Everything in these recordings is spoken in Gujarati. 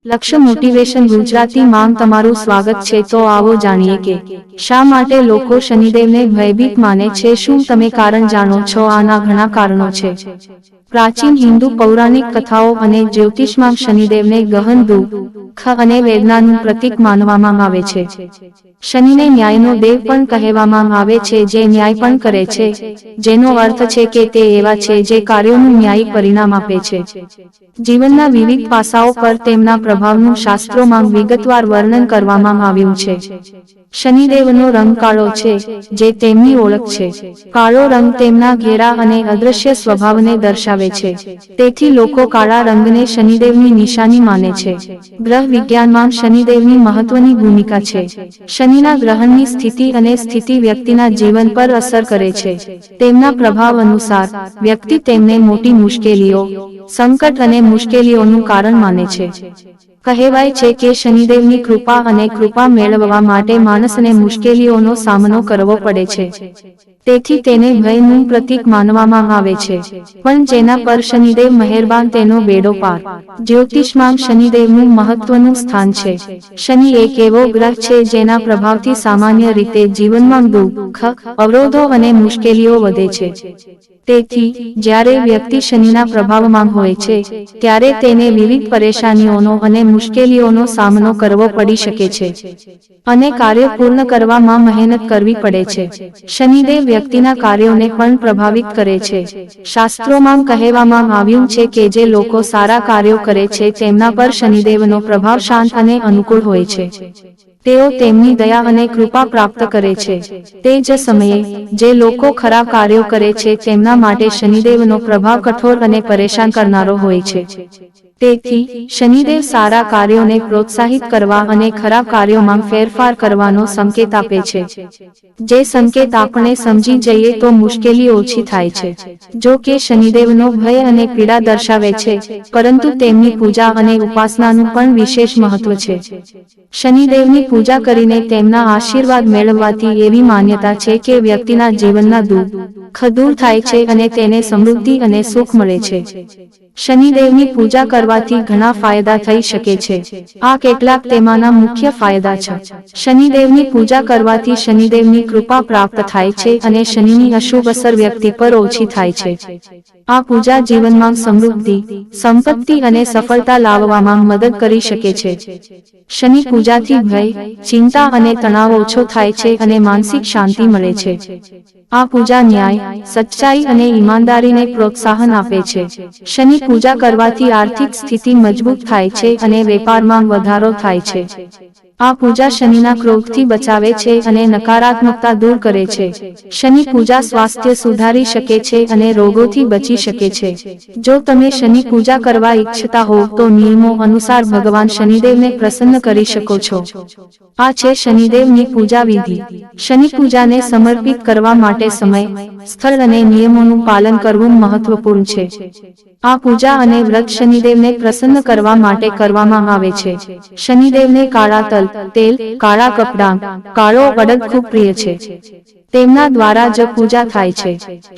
લક્ષ્ય મોટિવેશન ગુજરાતી માં તમારું સ્વાગત છે। તો આવો જાણીએ કે શા માટે લોકો શનિદેવને ભયભીત માને છે। શું તમે કારણ જાણો છો? આના ઘણા કારણો છે। પ્રાચીન હિન્દુ પૌરાણિક કથાઓ અને જ્યોતિષમાં શનિદેવને ગહન દુઃખ અને વેદનાનું પ્રતીક માનવામાં આવે છે। શનિને ન્યાયનો દેવ પણ કહેવામાં આવે છે, જે ન્યાય પણ કરે છે, જેનો અર્થ છે કે તે એવા છે જે કાર્યોનું ન્યાયી પરિણામ આપે છે। જીવનના વિવિધ પાસાઓ પર તેમના પ્રભાવનું શાસ્ત્રોમાં વિગતવાર વર્ણન કરવામાં આવ્યું છે। શનિદેવનો રંગ કાળો છે, જે તેમની ઓળખ છે। કાળો રંગ તેમના ઘેરા અને અદ્રશ્ય સ્વભાવને દર્શાવે છે, તેથી લોકો કાળા રંગને શનિદેવની નિશાની માને છે। ગ્રહ વિજ્ઞાનમાં શનિદેવની મહત્વની ભૂમિકા છે। શનિના ગ્રહણની સ્થિતિ અને સ્થિતિ વ્યક્તિના જીવન પર અસર કરે છે। તેમના પ્રભાવ અનુસાર વ્યક્તિ તેમને મોટી મુશ્કેલીઓ, સંકટ અને મુશ્કેલીઓનું કારણ માને છે। કહેવાય છે કે શનિદેવની કૃપા અને કૃપા મેળવવા માટે માણસને મુશ્કેલીઓનો સામનો કરવો પડે છે, તેથી તેને ભયનું પ્રતીક માનવામાં આવે છે। પણ જેના પર શનિદેવ મહેરબાન તેનો બેડો પાર। જ્યોતિષમાં શનિદેવનું મહત્વનું સ્થાન છે। શનિ એક એવો ગ્રહ છે જેના પ્રભાવથી સામાન્ય રીતે જીવનમાં દુઃખ, અવરોધો અને મુશ્કેલીઓ વધે છે। તેથી જ્યારે વ્યક્તિ શનિના પ્રભાવમાં હોય છે, ત્યારે તેને વિવિધ પરેશાનીઓનો અને મુશ્કેલીઓનો સામનો કરવો પડી શકે છે, અને કાર્ય પૂર્ણ કરવામાં મહેનત કરવી પડે છે। શનિદેવ વ્યક્તિના કાર્યોને પણ પ્રભાવિત કરે છે। શાસ્ત્રોમાં કહેવામાં આવ્યું છે કે જે લોકો સારા કાર્યો કરે છે તેમના પર શનિદેવનો પ્રભાવ શાંત અને અનુકૂળ હોય છે। તેઓ તેમની દયા અને કૃપા પ્રાપ્ત કરે છે। તે જ સમયે જે લોકો ખરાબ કાર્યો કરે છે તેમના માટે શનિદેવનો પ્રભાવ કઠોર અને પરેશાન કરનારો હોય છે। તેથી શનિદેવ સારા કાર્યોને પ્રોત્સાહિત કરવા અને ખરાબ કાર્યોમાં ફેરફાર કરવાનો સંકેત આપે છે। જે સંકેત આપણે સમજી જઈએ તો મુશ્કેલી ઓછી થાય છે। જો કે શનિદેવનો ભય અને પીડા દર્શાવે છે, પરંતુ તેમની પૂજા અને ઉપાસનાનું પણ વિશેષ મહત્વ છે। શનિદેવની પૂજા કરીને તેમના આશીર્વાદ મેળવવાથી એવી માન્યતા છે કે વ્યક્તિના જીવનના દુઃખ દૂર થાય છે અને તેને સમૃદ્ધિ અને સુખ મળે છે। શનિદેવની પૂજા કરવાથી ઘણા ફાયદા થઈ શકે છે। આ કેટલાક તેમાંના મુખ્ય ફાયદા છે। શનિદેવની પૂજા કરવાથી શનિદેવની કૃપા પ્રાપ્ત થાય છે અને શનિની અશુભ અસર વ્યક્તિ પર ઓછી થાય છે। આ પૂજા જીવનમાં સમૃદ્ધિ, સંપત્તિ અને સફળતા લાવવામાં મદદ કરી શકે છે। શનિ પૂજાથી ભય, ચિંતા અને તણાવ ઓછો થાય છે અને માનસિક શાંતિ મળે છે। આ પૂજા ન્યાય, સચ્ચાઈ અને ઈમાનદારીને પ્રોત્સાહન આપે છે। શનિ પૂજા કરવાથી આર્થિક સ્થિતિ મજબૂત થાય છે અને વેપારમાં વધારો થાય છે। આ પૂજા શનિના ક્રોધથી બચાવે છે અને નકારાત્મકતા દૂર કરે છે। શનિ પૂજા સ્વાસ્થ્ય સુધારી શકે છે અને રોગોથી બચી શકે છે। જો તમે શનિ પૂજા કરવા ઈચ્છતા હો તો નિયમો અનુસાર ભગવાન શનિદેવને પ્રસન્ન કરી શકો છો। આ છે શનિદેવની પૂજા વિધિ। શનિ પૂજાને સમર્પિત કરવા માટે સમય, સ્થળ અને નિયમોનું પાલન કરવું મહત્વપૂર્ણ છે। આ પૂજા અને વ્રત શનિદેવને પ્રસન્ન કરવા માટે કરવામાં આવે છે। શનિદેવને કાળા તલ, તેલ, કાળા કપડાં, કાળો અડદ ખૂબ પ્રિય છે। તેમના દ્વારા જ પૂજા થાય છે।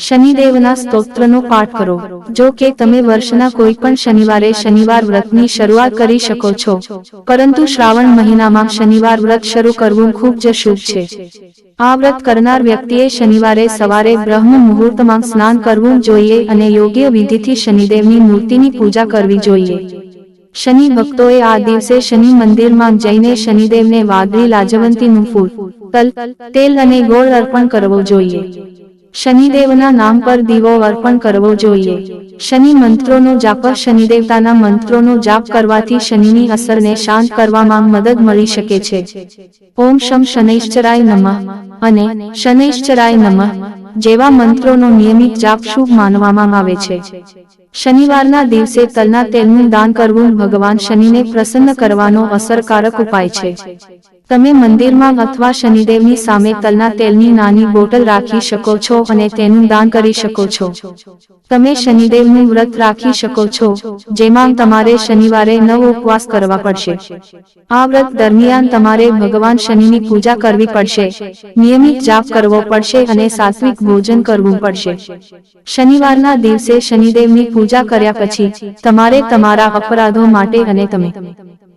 શનિદેવના સ્તોત્રનો પાઠ કરો। જો કે તમે વર્ષના કોઈ પણ શનિવારે શનિવાર વ્રતની શરૂઆત કરી શકો છો, પરંતુ શ્રાવણ મહિનામાં શનિવાર વ્રત શરૂ કરવું ખૂબ જ શુભ છે। આ વ્રત કરનાર વ્યક્તિએ શનિવારે સવારે બ્રહ્મ મુહૂર્તમાં સ્નાન કરવું જોઈએ અને યોગ્ય વિધિથી શનિદેવની મૂર્તિની પૂજા કરવી જોઈએ। શનિ ભક્તોએ આ દિવસે શનિ મંદિરમાં જઈને શનિદેવને વાદળી લાજવંતીનું ફૂલ, તલ, તેલ અને ગોળ અર્પણ કરવો જોઈએ। શનિદેવના નામ પર દીવો અર્પણ કરવો જોઈએ। શનિ મંત્રોનો જાપ। શનિદેવતાના મંત્રોનો જાપ કરવાથી શનિની અસરને શાંત કરવામાં મદદ મળી શકે છે। ઓમ શમ શનૈશ્ચરાય નમઃ અને શનૈશ્ચરાય નમઃ જેવા મંત્રોનો નિયમિત જાપ શુભ માનવામાં આવે છે। શનિવારના દિવસે તલના તેલનું દાન કરવું ભગવાન શનિને પ્રસન્ન કરવાનો અસરકારક ઉપાય છે। તમે મંદિરમાં અથવા શનિદેવની સામે તલના તેલની નાની બોટલ રાખી શકો છો અને તેનું દાન કરી શકો છો। તમે શનિદેવનું વ્રત રાખી શકો છો, જેમાં તમારે શનિવારે 9 ઉપવાસ કરવા પડશે। આ વ્રત દરમિયાન તમારે ભગવાન શનિની પૂજા કરવી પડશે, નિયમિત જાપ કરવો પડશે અને સાત્વિક ભોજન કરવું પડશે। શનિવારના દિવસે શનિદેવની પૂજા કર્યા પછી તમારે તમારા અપરાધો માટે અને તમે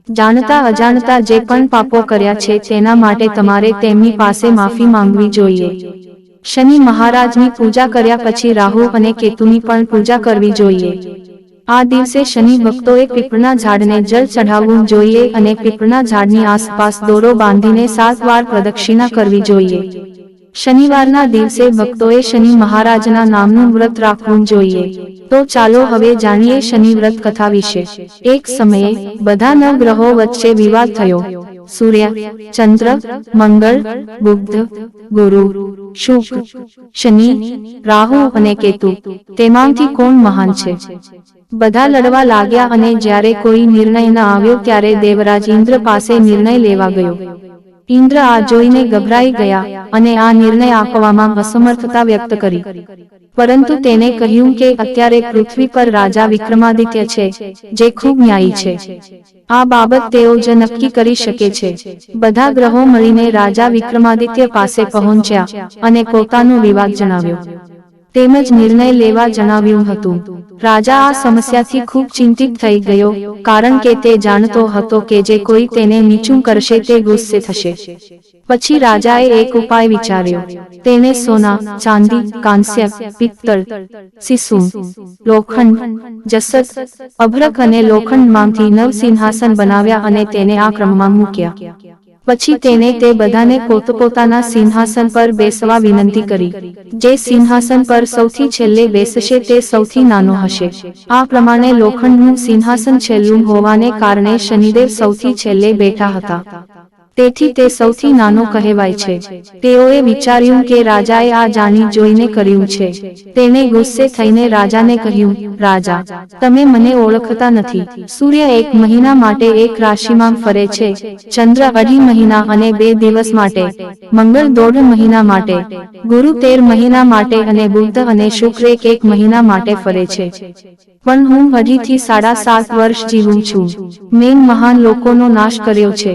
જાણતા અજાણતા જે પણ પાપો કર્યા છે તેના માટે તમારે તેમની પાસે માફી માંગવી જોઈએ. શનિ મહારાજની પૂજા કર્યા પછી રાહુ અને કેતુની પણ પૂજા કરવી જોઈએ. આ દિવસે શનિ ભક્તોએ પીપળના ઝાડને જળ ચઢાવવું જોઈએ અને પીપળના ઝાડની આસપાસ દોરો બાંધીને 7 વાર પ્રદક્ષિણા કરવી જોઈએ. શનિવારના દિવસે ભક્તોએ શનિ મહારાજના નામનું વ્રત રાખવું જોઈએ. તો ચાલો હવે જાણીએ શનિ વ્રત કથા વિશે. એક સમયે બધા નવગ્રહો વચ્ચે વિવાદ થયો. સૂર્ય, ચંદ્ર, મંગળ, બુધ, ગુરુ, શુક્ર, શનિ, રાહુ અને કેતુ, તેમાંથી કોણ મહાન છે? બધા લડવા લાગ્યા અને જ્યારે કોઈ નિર્ણય ન આવ્યો ત્યારે દેવરાજ ઇન્દ્ર પાસે નિર્ણય લેવા ગયો. ઇન્દ્ર આ જોઈને ગભરાઈ ગયા અને આ નિર્ણય આપવામાં અસમર્થતા વ્યક્ત કરી. પરંતુ તેને કહ્યું કે અત્યારે પૃથ્વી પર રાજા વિક્રમાદિત્ય છે, જે ખૂબ ન્યાયી છે. આ બાબત તેઓ જ નક્કી કરી શકે છે. બધા ગ્રહો મળીને રાજા વિક્રમાદિત્ય પાસે પહોંચ્યા અને પોતાનો વિવાદ જણાવ્યો. તેમજ નિર્ણય લેવા જણાવ્યું હતું. રાજા આ સમસ્યાથી ખૂબ ચિંતિત થઈ ગયો, કારણ કે તે જાણતો હતો કે જે કોઈ તેને નીચું કરશે તે ગુસ્સે થશે. પછી રાજાએ એક ઉપાય વિચાર્યો. તેણે સોના, ચાંદી, કાંસ્ય, પિત્તળ, સીસુમ, લોખંડ, જસત, અભ્રક અને લોખંડમાંથી 9 સિંહાસન બનાવ્યા અને તેને આ ક્રમમાં મૂક્યા. પછી તેને તે બધાને પોતપોતાના સિંહાસન પર બેસવા વિનંતી કરી. જે સિંહાસન પર સૌથી છેલ્લે બેસશે તે સૌથી નાનો હશે. આ પ્રમાણે લોખંડનું સિંહાસન છેલ્લું હોવાને કારણે શનિદેવ સૌથી છેલ્લે બેઠા હતા. તેથી તે સૌથી નાનો કહેવાય છે. તેઓએ વિચાર્યું કે રાજાએ આ જાણી જોઈને કર્યું છે. તેણે ગુસ્સે થઈને રાજાને કહ્યું, રાજા, તમે મને ઓળખતા નથી. સૂર્ય 1 મહિના માટે એક રાશિમાં ફરે છે, ચંદ્ર 2.5 મહિના અને 2 દિવસ માટે, મંગળ 1.5 મહિના માટે, ગુરુ 13 મહિના માટે અને બુધ અને શુક્ર 1 મહિના માટે ફરે છે. પણ હું 2.5 થી 7.5 વર્ષ જીવું છું. મેં મહાન લોકોનો નાશ કર્યો છે.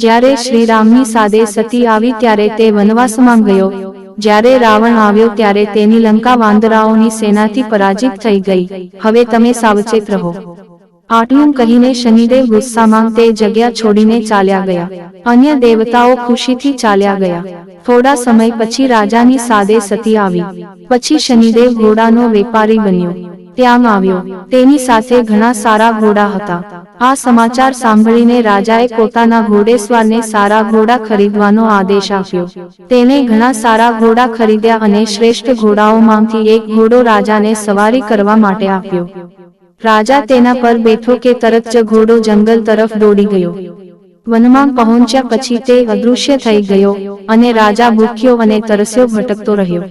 જ્યારે શ્રીરામની સાદે સતી આવી ત્યારે તે વનવાસમાં ગયો. જ્યારે રાવણ આવ્યો ત્યારે તેની લંકા વાંદરાઓની સેનાથી પરાજિત થઈ ગઈ. હવે તમે સાવચેત રહો. આટલું કહીને શનિદેવ ગુસ્સામાં તે જગ્યા છોડીને ચાલ્યા ગયા. અન્ય દેવતાઓ ખુશીથી ચાલ્યા ગયા. થોડા સમય પછી રાજાની સાદે સતી આવી. પછી શનિદેવ ઘોડાનો વેપારી બન્યો. ત્યાં આવ્યો. તેની સાથે ઘણા સારા ઘોડા હતા. આ સમાચાર સાંભળીને રાજાએ પોતાના ઘોડેસવારને સારા ઘોડા ખરીદવાનો આદેશ આપ્યો. તેને ઘણા સારા ઘોડા ખરીદ્યા અને શ્રેષ્ઠ ઘોડાઓમાંથી એક ઘોડો રાજાને સવારી કરવા માટે આપ્યો. રાજા તેના પર બેઠો કે તરત જ ઘોડો જંગલ તરફ દોડી ગયો. વનમાં પહોંચ્યા પછી તે અદૃશ્ય થઈ ગયો અને રાજા ભૂખ્યો અને તરસ્યો ભટકતો રહ્યો.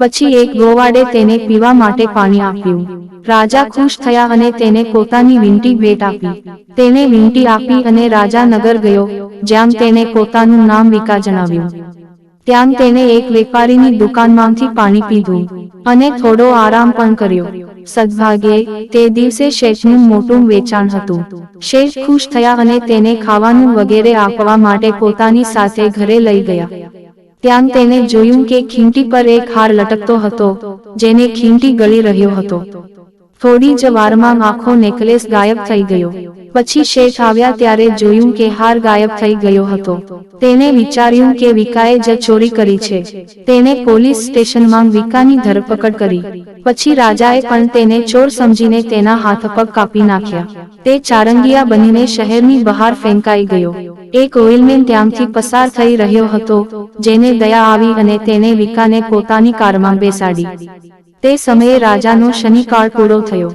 પછી એક ગોવાળે તેને પીવા માટે પાણી આપ્યું. રાજા ખુશ થયા અને તેને પોતાની વીંટી ભેટ આપી. તેને વીંટી આપી અને રાજા નગર ગયો, જ્યાં તેને પોતાનું નામ વિકા જણાવ્યું. ત્યાં તેને એક વેપારીની દુકાનમાંથી પાણી પીધું અને થોડો આરામ પણ કર્યો. સદભાગ્યે તે દિવસે શેઠનું મોટું વેચાણ હતું. શેઠ ખુશ થયા અને તેને ખાવાનું વગેરે આપવા માટે પોતાની સાથે ઘરે લઈ ગયા. ત્યાં તેને જોયું કે ખીંટી પર એક હાર લટકતો હતો, જેને ખીંટી ગળી રહ્યો હતો. થોડી જ વારમાં આખો નેકલેસ ગાયબ થઈ ગયો. પછી શેઠ આવ્યા ત્યારે જોયું કે હાર ગાયબ થઈ ગયો હતો. તેને વિચાર્યું કે વિકાએ જ ચોરી કરી છે. તેણે પોલીસ સ્ટેશનમાં વિકાની ધરપકડ કરી. પછી રાજાએ પણ તેને ચોર સમજીને તેના હાથ પગ કાપી નાખ્યા. તે ચારંગિયા બનીને શહેરની બહાર ફેંકાઈ ગયો. એક ઓઇલમેન ત્યાંથી પસાર થઈ રહ્યો હતો, જેને દયા આવી અને તેને વિકાને પોતાની કારમાં બેસાડી. તે સમયે રાજાનો શનિકાળ પૂરો થયો.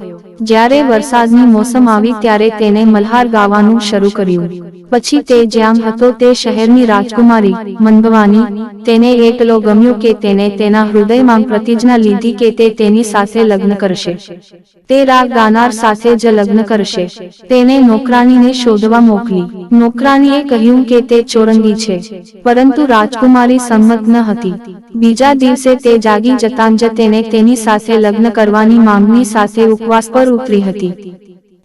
જ્યારે વરસાદની મોસમ આવી ત્યારે તેને મલ્હાર ગાવાનું શરૂ કર્યું. પછી તે જ્યાં હતો તે શહેરની રાજકુમારી મનભવાની, તેને એટલો ગમ્યો કે તેને તેના હૃદયમાં પ્રતિજ્ઞા લીધી કે તે તેની સાથે લગ્ન કરશે. તે રાગ ગાનાર સાથે જ લગ્ન કરશે. તેને નોકરાણીને શોધવા મોકલી. નોકરાણીએ કહ્યું કે તે ચોરંગી છે, પરંતુ રાજકુમારી સંમત ન હતી. બીજા દિવસે તે જાગી જતાં જ તેને તેની સાથે લગ્ન કરવાની માંગણી સાથે ઉપવાસ પર ઉતરી હતી.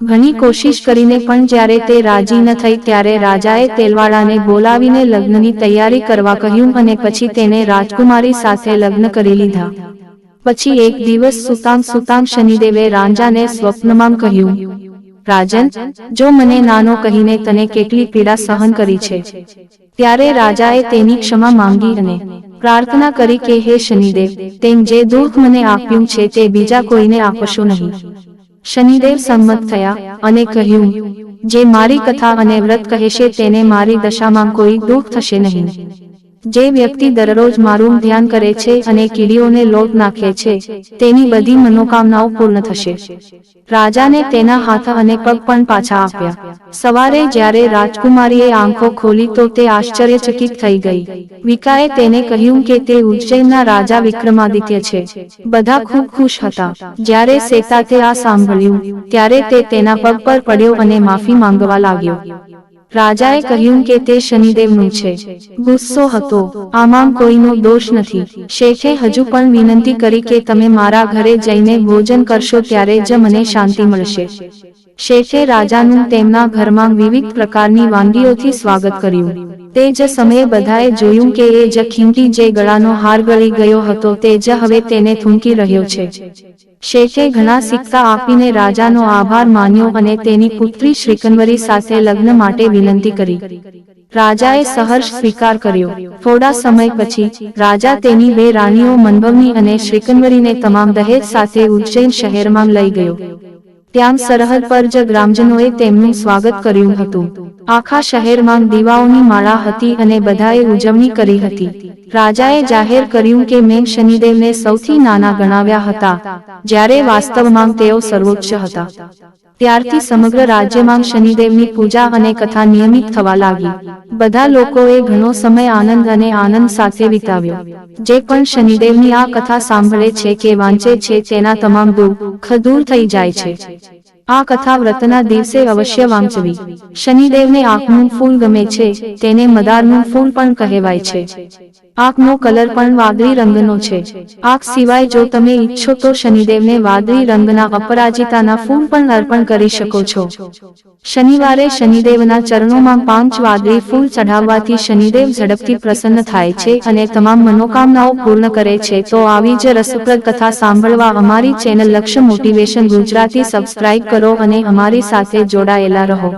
ઘણી કોશિશ કરીને પણ જ્યારે તે રાજી ન થઈ ત્યારે રાજાએ તેલવાડાને બોલાવીને લગ્નની તૈયારી કરવા કહ્યું અને પછી તેને રાજકુમારી સાથે લગ્ન કરી લીધા. પછી એક દિવસ સુતાં શનિદેવે રાંઝાને સ્વપ્નમાં કહ્યું, રાજન, જો મને નાનો કહીને તને કેટલી પીડા સહન કરી છે. ત્યારે રાજાએ તેની ક્ષમા માંગી અને પ્રાર્થના કરી કે હે શનિદેવ, તેમ જે દુઃખ મને આપ્યું છે તે બીજા કોઈને આપશો નહીં. શનિદેવ સંમત થયા અને કહ્યું, જે મારી કથા અને વ્રત કહેશે તેને મારી દશામાં કોઈ દુઃખ થશે નહીં. જે વ્યક્તિ દરરોજ મારું ધ્યાન કરે છે અને કીડીઓને લોટ નાખે છે, તેની બધી મનોકામનાઓ પૂર્ણ થશે. રાજાને તેના હાથ અને પગ પણ પાછા આપ્યા. સવારે જ્યારે રાજકુમારીએ આંખો ખોલી તો તે આશ્ચર્યચકિત થઈ ગઈ. વિકાએ તેને કહ્યું કે તે ઉજ્જૈનના રાજા વિક્રમાદિત્ય છે. બધા ખૂબ ખુશ હતા. જ્યારે સેતાતે આ સાંભળ્યું ત્યારે તે તેના પગ પર પડ્યો અને માફી માંગવા લાગ્યો. રાજાએ કહ્યું કે તે શનિદેવનું છે. ગુસ્સો હતો, આમાં કોઈનો દોષ નથી. શેઠે હજુ પણ વિનંતી કરી કે તમે મારા ઘરે જઈને ભોજન કરશો ત્યારે જ મને શાંતિ મળશે. શેઠે રાજાનું તેમના ઘરમાં વિવિધ પ્રકારની વાનગીઓથી સ્વાગત કર્યું. તે જ સમયે બધાએ જોયું કે એ જ ખીમતી જે ગળાનો હાર ગળી ગયો હતો તે જ હવે તેને થૂંકી રહ્યો છે. શેઠે ઘણા સિક્કા આપીને રાજાનો આભાર માન્યો અને તેની પુત્રી શ્રીકંવરી સાથે લગ્ન માટે વિનંતી કરી. રાજાએ સહર્ષ સ્વીકાર કર્યો. થોડા સમય પછી રાજા તેની બે રાણીઓ મનભવની અને શ્રીકંવરીને તમામ દહેજ સાથે ઉજ્જૈન શહેરમાં લઈ ગયો. ત્યાં સરહદ પર જ ગ્રામજનોએ તેમનું સ્વાગત કર્યું હતું. આખા શહેરમાં દીવાઓની માળા હતી અને બધાએ ઉજવણી કરી હતી. રાજાએ જાહેર કર્યું કે મેં શનિદેવને સૌથી નાના ગણાવ્યા હતા, જ્યારે વાસ્તવમાં તેઓ સર્વોચ્ચ હતા. ત્યારથી સમગ્ર રાજ્યમાં શનિદેવની પૂજા અને કથા નિયમિત થવા લાગી. બધા લોકોએ ઘણો સમય આનંદ અને આનંદ સાથે વિતાવ્યો. જે પણ શનિદેવની આ કથા સાંભળે છે કે વાંચે છે તેના તમામ દુઃખ દૂર થઈ જાય છે. આ કથા વ્રતના દિવસે અવશ્ય વાંચવી. શનિદેવને આંખનું ફૂલ ગમે છે, તેને મદારનું ફૂલ પણ કહેવાય છે. આંખનો કલર પણ વાદળી રંગનો છે. આંખ સિવાય જો તમે ઈચ્છો તો શનિદેવને વાદળી રંગના અપરાજિતાના ફૂલ પણ અર્પણ કરી શકો છો. શનિવારે શનિદેવના ચરણોમાં 5 વાદળી ફૂલ ચઢાવવાથી શનિદેવ ઝડપથી પ્રસન્ન થાય છે અને તમામ મનોકામનાઓ પૂર્ણ કરે છે. તો આવી જ રસપ્રદ કથા સાંભળવા અમારી ચેનલ લક્ષ્ય મોટિવેશન ગુજરાતી સબસ્ક્રાઇબ કરો અને અમારી સાથે જોડાયેલા રહો.